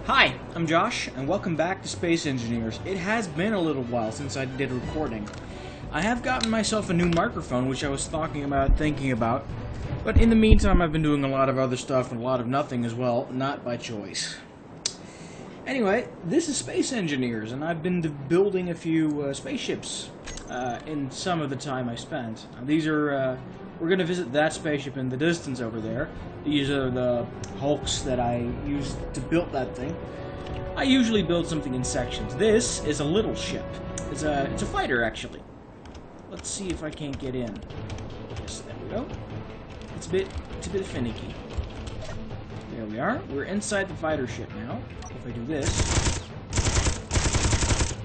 Hi, I'm Josh, and welcome back to Space Engineers. It has been a little while since I did recording. I have gotten myself a new microphone, which I was thinking about, but in the meantime I've been doing a lot of other stuff and a lot of nothing as well, not by choice. Anyway, this is Space Engineers, and I've been building a few spaceships in some of the time I spent. We're going to visit that spaceship in the distance over there. These are the hulks that I used to build that thing. I usually build something in sections. This is a little ship. It's a fighter, actually. Let's see if I can't get in. Yes, there we go. It's a bit finicky. There we are. We're inside the fighter ship now. If I do this,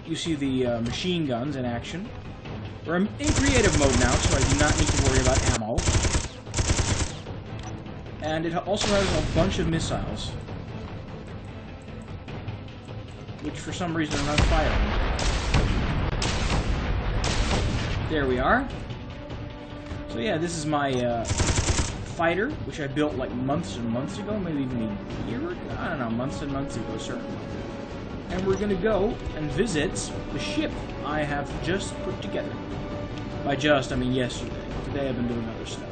you see the machine guns in action. We're in creative mode now, so I do not need to worry about ammo. And it also has a bunch of missiles, which for some reason are not firing. There we are. So yeah, this is my fighter, which I built like months and months ago, maybe even a year ago. I don't know, months and months ago, certainly. And we're gonna go and visit the ship I have just put together. By just, I mean yesterday. Today I've been doing other stuff.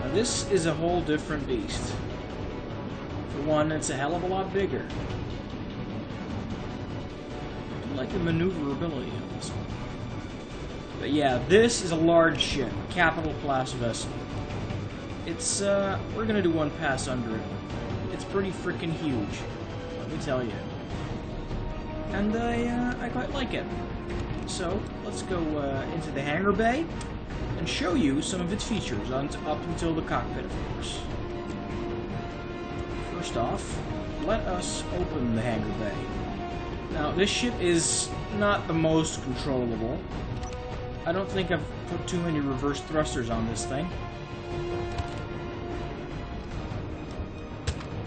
Now this is a whole different beast. For one, it's a hell of a lot bigger. I like the maneuverability of this one. But yeah, this is a large ship, a capital class vessel. It's, we're gonna do one pass under it. It's pretty freaking huge, let me tell you. And I quite like it. So, let's go into the hangar bay and show you some of its features up until the cockpit, of course. First off, let us open the hangar bay. Now, this ship is not the most controllable. I don't think I've put too many reverse thrusters on this thing.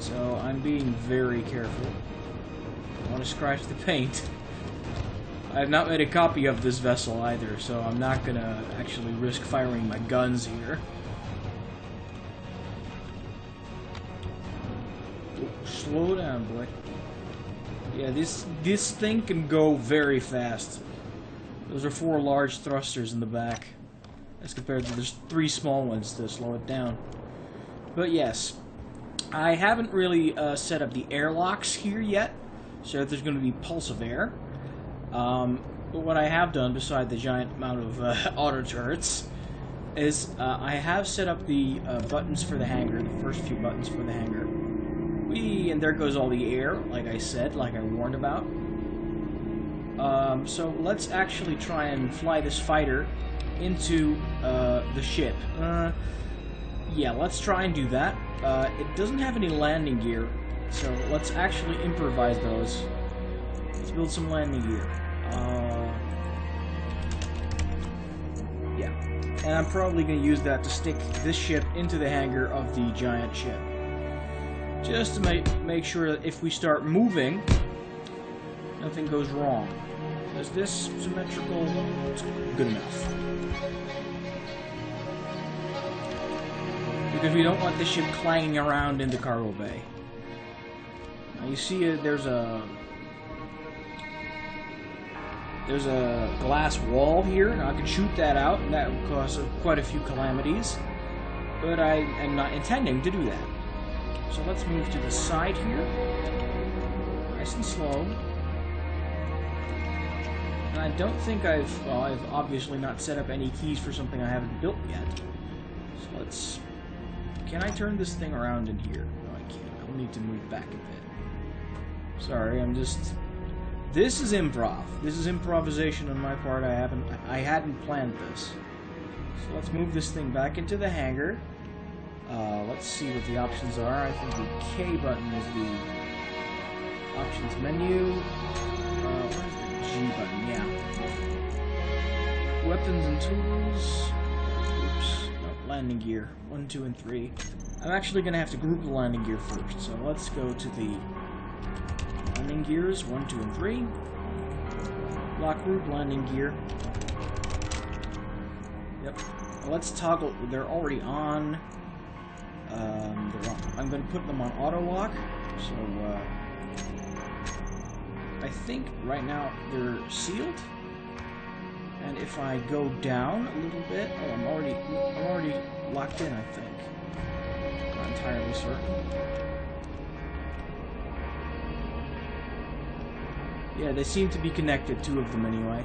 So, I'm being very careful. I want to scratch the paint. I have not made a copy of this vessel either, so I'm not gonna actually risk firing my guns here. Oh, slow down, boy. Yeah, this thing can go very fast. Those are 4 large thrusters in the back, as compared to there's 3 small ones to slow it down. But yes, I haven't really set up the airlocks here yet, so there's going to be pulse of air. But what I have done, beside the giant amount of auto turrets, is I have set up the buttons for the hangar, the first few buttons for the hangar. Whee! And there goes all the air, like I said, like I warned about. So let's actually try and fly this fighter into the ship. Yeah, let's try and do that. It doesn't have any landing gear, so let's actually improvise those. Let's build some landing gear. Yeah, and I'm probably going to use that to stick this ship into the hangar of the giant ship. Just to make sure that if we start moving, nothing goes wrong. Is this symmetrical? It's good enough. Because we don't want this ship clanging around in the cargo bay. Now you see there's a glass wall here. Now I could shoot that out, and that would cause quite a few calamities. But I am not intending to do that. So let's move to the side here. Nice and slow. And I don't think I've obviously not set up any keys for something I haven't built yet. So let's... Can I turn this thing around in here? No, I can't. I'll need to move back a bit. Sorry, I'm just... This is improv. This is improvisation on my part. I hadn't planned this. So let's move this thing back into the hangar. Let's see what the options are. I think the K button is the options menu. Where's the G button? Yeah. Weapons and tools. Oops. No, landing gear. 1, 2, and 3. I'm actually going to have to group the landing gear first. So let's go to the landing gears. 1, 2, and 3. Lock group landing gear. Yep. Let's toggle. They're already on. I'm going to put them on auto lock. So I think right now they're sealed. And if I go down a little bit, oh, I'm already locked in, I think. Not entirely certain. Yeah, they seem to be connected, 2 of them anyway.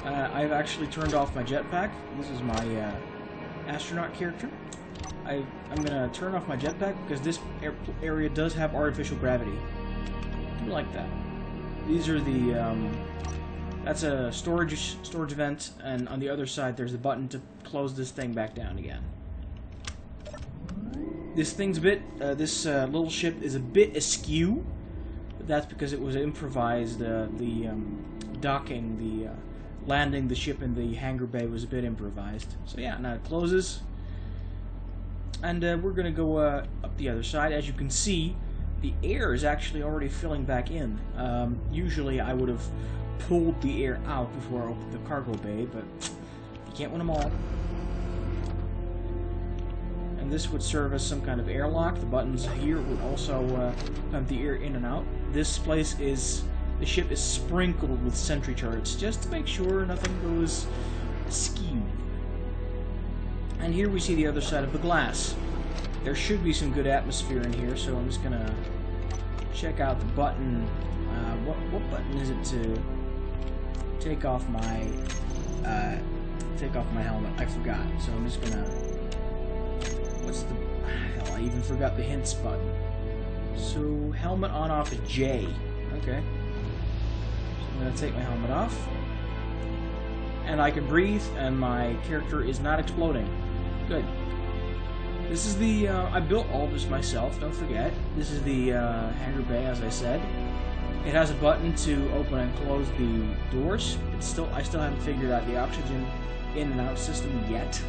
I've actually turned off my jetpack. This is my astronaut character. I'm gonna turn off my jetpack because this area does have artificial gravity. I do like that. These are the that's a storage vent, and on the other side there's a button to close this thing back down again. This thing's a bit this little ship is a bit askew, but that's because it was improvised. The docking, the landing the ship in the hangar bay was a bit improvised. So yeah, now it closes. And we're going to go up the other side. As you can see, the air is actually already filling back in. Usually I would have pulled the air out before I opened the cargo bay, but you can't win them all. And this would serve as some kind of airlock. The buttons here would also pump the air in and out. This place is... the ship is sprinkled with sentry turrets, just to make sure nothing goes askew. And here we see the other side of the glass. There should be some good atmosphere in here, so I'm just gonna check out the button. What button is it to take off my helmet? I forgot. So I'm just gonna. What's the hell? I even forgot the hints button. So helmet on off is J. Okay. I'm going to take my helmet off, and I can breathe, and my character is not exploding. Good. This is the, I built all this myself, don't forget. This is the hangar bay, as I said. It has a button to open and close the doors. I still haven't figured out the oxygen in and out system yet,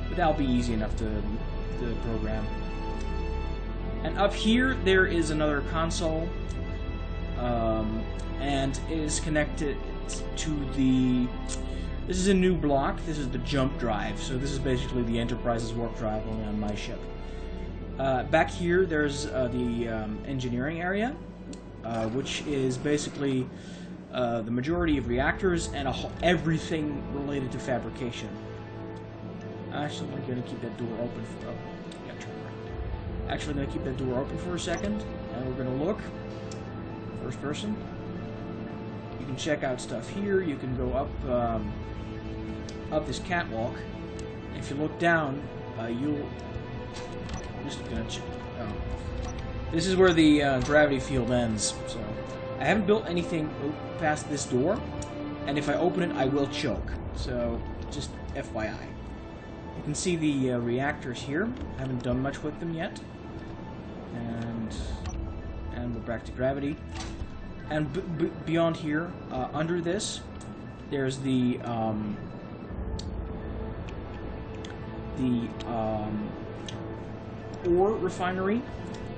but that'll be easy enough to program. And up here, there is another console. And it is connected to the... This is a new block. This is the jump drive. So this is basically the Enterprise's warp drive only on my ship. Back here, there's the engineering area, which is basically the majority of reactors and everything related to fabrication. Actually, I'm going to keep that door open for... Oh, yeah, turn around. Actually, I'm going to keep that door open for a second, and we're going to look. First person. You can check out stuff here. You can go up this catwalk. If you look down, you'll... I'm just gonna check. Oh. This is where the gravity field ends. So I haven't built anything past this door, and if I open it, I will choke. So just FYI. You can see the reactors here. I haven't done much with them yet, and we're back to gravity. And beyond here, under this, there's the ore refinery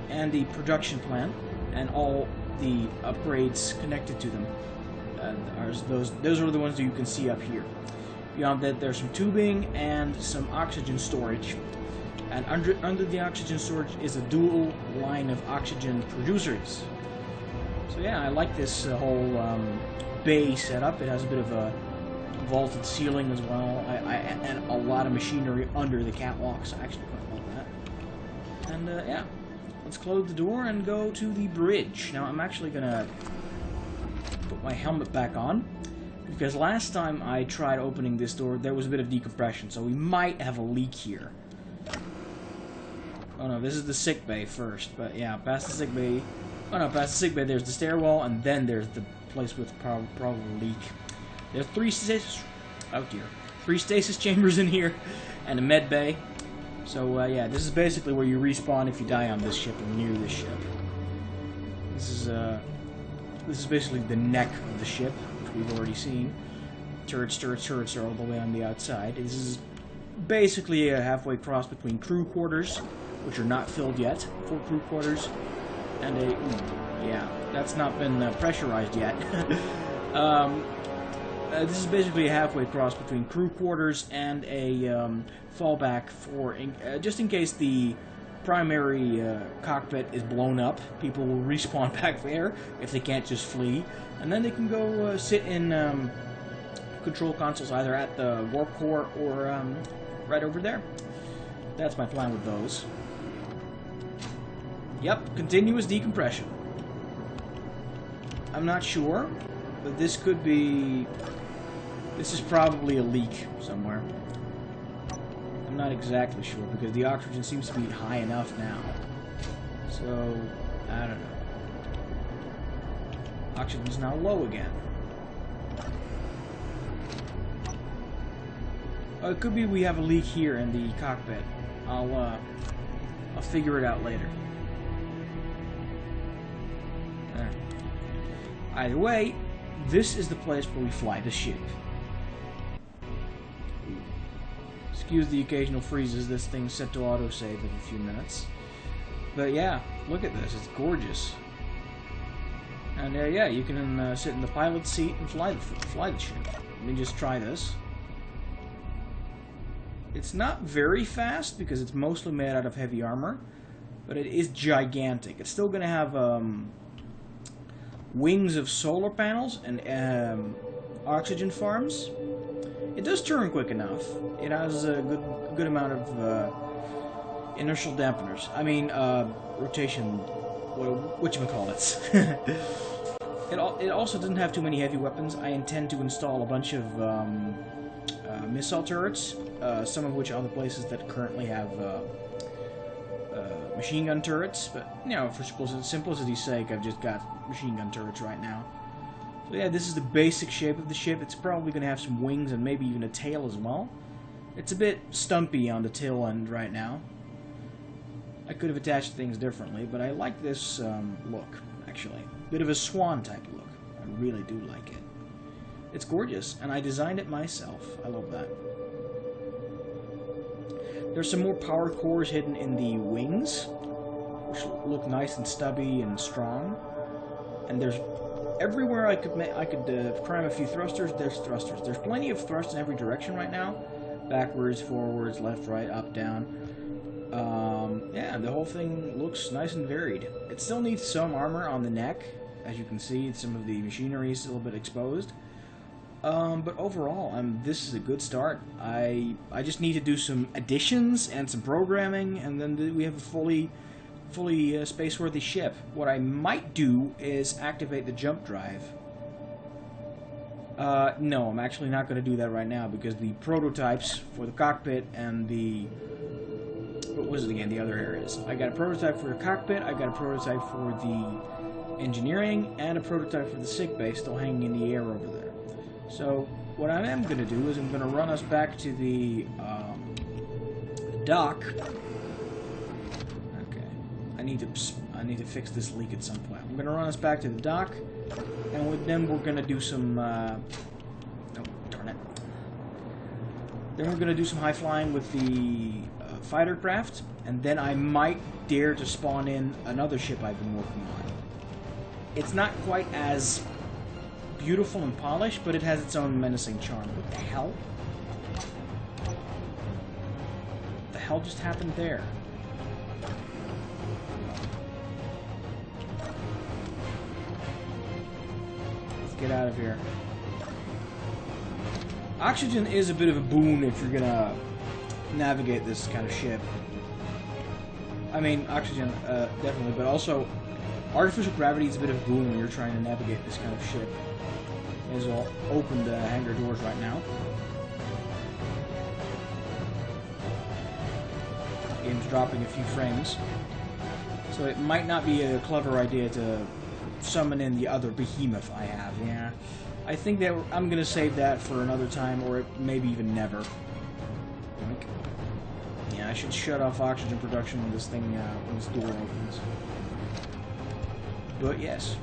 and the production plant, and all the upgrades connected to them. Those are the ones that you can see up here. Beyond that, there's some tubing and some oxygen storage. And under the oxygen storage is a dual line of oxygen producers. So yeah, I like this whole bay setup. It has a bit of a vaulted ceiling as well, and a lot of machinery under the catwalks. I actually quite like that. And yeah, let's close the door and go to the bridge. Now I'm actually gonna put my helmet back on, because last time I tried opening this door, there was a bit of decompression, so we might have a leak here. Oh no, this is the sick bay first, but yeah, past the sick bay. Oh no, past the sick bay, there's the stairwell, and then there's the place with probably leak. There's three stasis chambers in here, and a med bay. So yeah, this is basically where you respawn if you die on this ship or near this ship. This is basically the neck of the ship, which we've already seen. Turrets are all the way on the outside. This is basically a halfway cross between crew quarters, which are not filled yet, full crew quarters, and yeah, that's not been pressurized yet. This is basically a halfway cross between crew quarters and a fallback for just in case the primary cockpit is blown up. People will respawn back there if they can't just flee, and then they can go sit in control consoles either at the warp core or right over there. That's my plan with those. Yep, continuous decompression. I'm not sure, but this could be... This is probably a leak somewhere. I'm not exactly sure, because the oxygen seems to be high enough now. So, I don't know. Oxygen's now low again. It could be we have a leak here in the cockpit. I'll figure it out later. There. Either way, this is the place where we fly the ship. Excuse the occasional freezes. This thing's set to autosave in a few minutes. But yeah, look at this. It's gorgeous. And yeah, you can sit in the pilot's seat and fly the ship. Let me just try this. It's not very fast because it's mostly made out of heavy armor, but it is gigantic. It's still going to have wings of solar panels and oxygen farms. It does turn quick enough. It has a good amount of inertial dampeners. I mean, rotation, whatchamacallits. It also doesn't have too many heavy weapons. I intend to install a bunch of missile turrets, some of which are the places that currently have machine gun turrets. But, you know, for simplicity's sake, I've just got machine gun turrets right now. So yeah, this is the basic shape of the ship. It's probably going to have some wings and maybe even a tail as well. It's a bit stumpy on the tail end right now. I could have attached things differently, but I like this look, actually. Bit of a Swan type look. I really do like it. It's gorgeous, and I designed it myself. I love that. There's some more power cores hidden in the wings, which look nice and stubby and strong. And there's everywhere I could cram a few thrusters. There's thrusters. There's plenty of thrust in every direction right now. Backwards, forwards, left, right, up, down. Yeah, the whole thing looks nice and varied. It still needs some armor on the neck. As you can see, some of the machinery is still a bit exposed. But overall, this is a good start. I just need to do some additions and some programming, and then we have a fully space-worthy ship. What I might do is activate the jump drive. No, I'm actually not going to do that right now, because the prototypes for the cockpit and the... What was it again? The other areas. I got a prototype for the cockpit, I got a prototype for the engineering, and a prototype for the sick bay still hanging in the air over there. So, what I am going to do is I'm going to run us back to the dock. Okay. I need to fix this leak at some point. I'm going to run us back to the dock, and then we're going to do some... oh, darn it. Then we're going to do some high flying with the fighter craft, and then I might dare to spawn in another ship I've been working on. It's not quite as beautiful and polished, but it has its own menacing charm. What the hell? What the hell just happened there? Let's get out of here. Oxygen is a bit of a boon if you're gonna navigate this kind of ship. I mean, oxygen, definitely, but also artificial gravity is a bit of a boon when you're trying to navigate this kind of ship. May as well open the hangar doors right now. Game's dropping a few frames. So it might not be a clever idea to summon in the other behemoth I have, yeah. I think that I'm going to save that for another time, or maybe even never. Yeah, I should shut off oxygen production when this thing, when this door opens. But yes.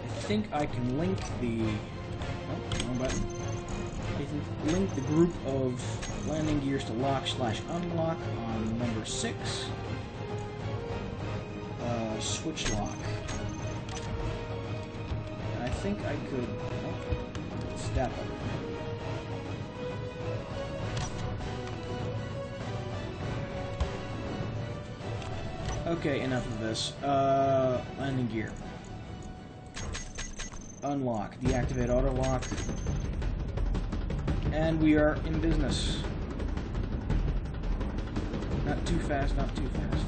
I think I can link the... Oh, wrong button. I can link the group of landing gears to lock/unlock on number 6. Switch lock. And I think I could... Oh, Step up. Okay, enough of this. Landing gear. Unlock. Deactivate auto lock. And we are in business. Not too fast, not too fast.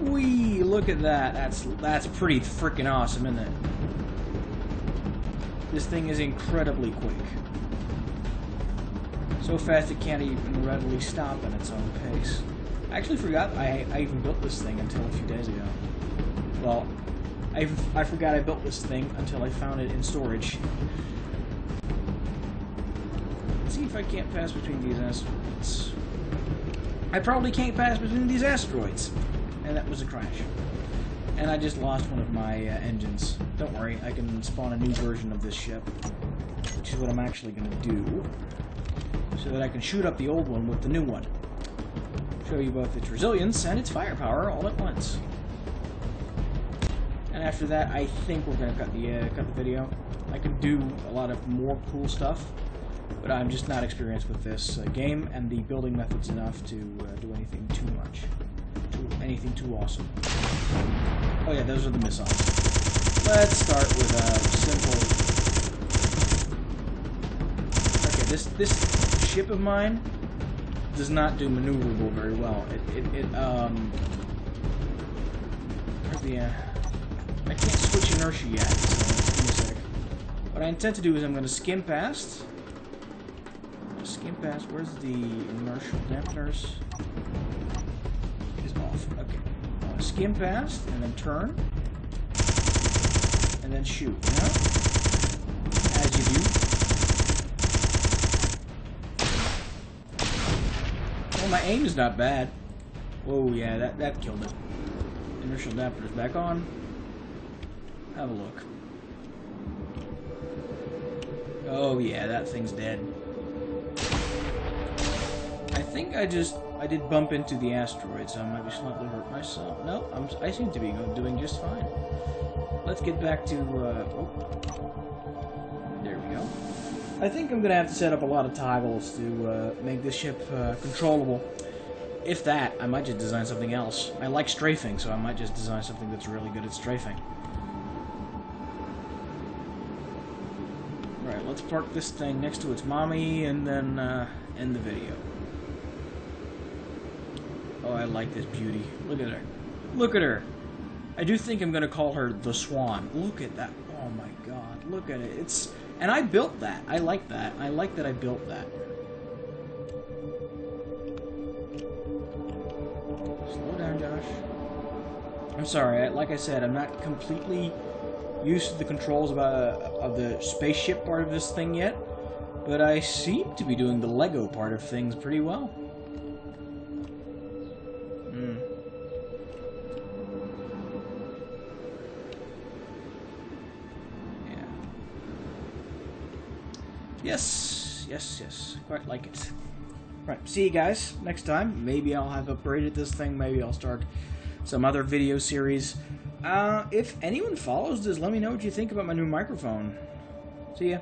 Whee! Look at that. That's pretty freaking awesome, isn't it? This thing is incredibly quick. So fast it can't even readily stop at its own pace. I actually forgot I even built this thing until a few days ago. Well, I forgot I built this thing until I found it in storage. Let's see if I can't pass between these asteroids. I probably can't pass between these asteroids. And that was a crash. And I just lost one of my engines. Don't worry, I can spawn a new version of this ship, which is what I'm actually going to do, so that I can shoot up the old one with the new one. Show you both its resilience and its firepower all at once. And after that, I think we're going to cut the video. I can do a lot of more cool stuff, but I'm just not experienced with this game and the building methods enough to do anything too much. Anything too awesome. Oh yeah, those are the missiles. Let's start with simple. Okay, this ship of mine does not do maneuverable very well. I can't switch inertia yet, so let's give me a sec. What I intend to do is I'm going to skim past. Skim past. Where's the inertial dampeners? Is off. Okay. Skim past and then turn and then shoot. You know? As you do. Well, my aim is not bad. Whoa, yeah, that killed it. Inertial dampeners back on. Have a look. Oh yeah, that thing's dead. I think I did bump into the asteroid, so I might be slightly hurt myself. No, I seem to be doing just fine. Let's get back to, there we go. I think I'm going to have to set up a lot of toggles to make this ship controllable. If that, I might just design something else. I like strafing, so I might just design something that's really good at strafing. Alright, let's park this thing next to its mommy and then end the video. Oh, I like this beauty. Look at her. Look at her. I do think I'm going to call her the Swan. Look at that. Oh my god. Look at it. And I built that. I like that. I like that I built that. Slow down, Josh. I'm sorry. Like I said, I'm not completely used to the controls of the spaceship part of this thing yet, but I seem to be doing the Lego part of things pretty well. Yes, quite like it. Right, see you guys next time. Maybe I'll have upgraded this thing, maybe I'll start some other video series. If anyone follows this, let me know what you think about my new microphone. See ya.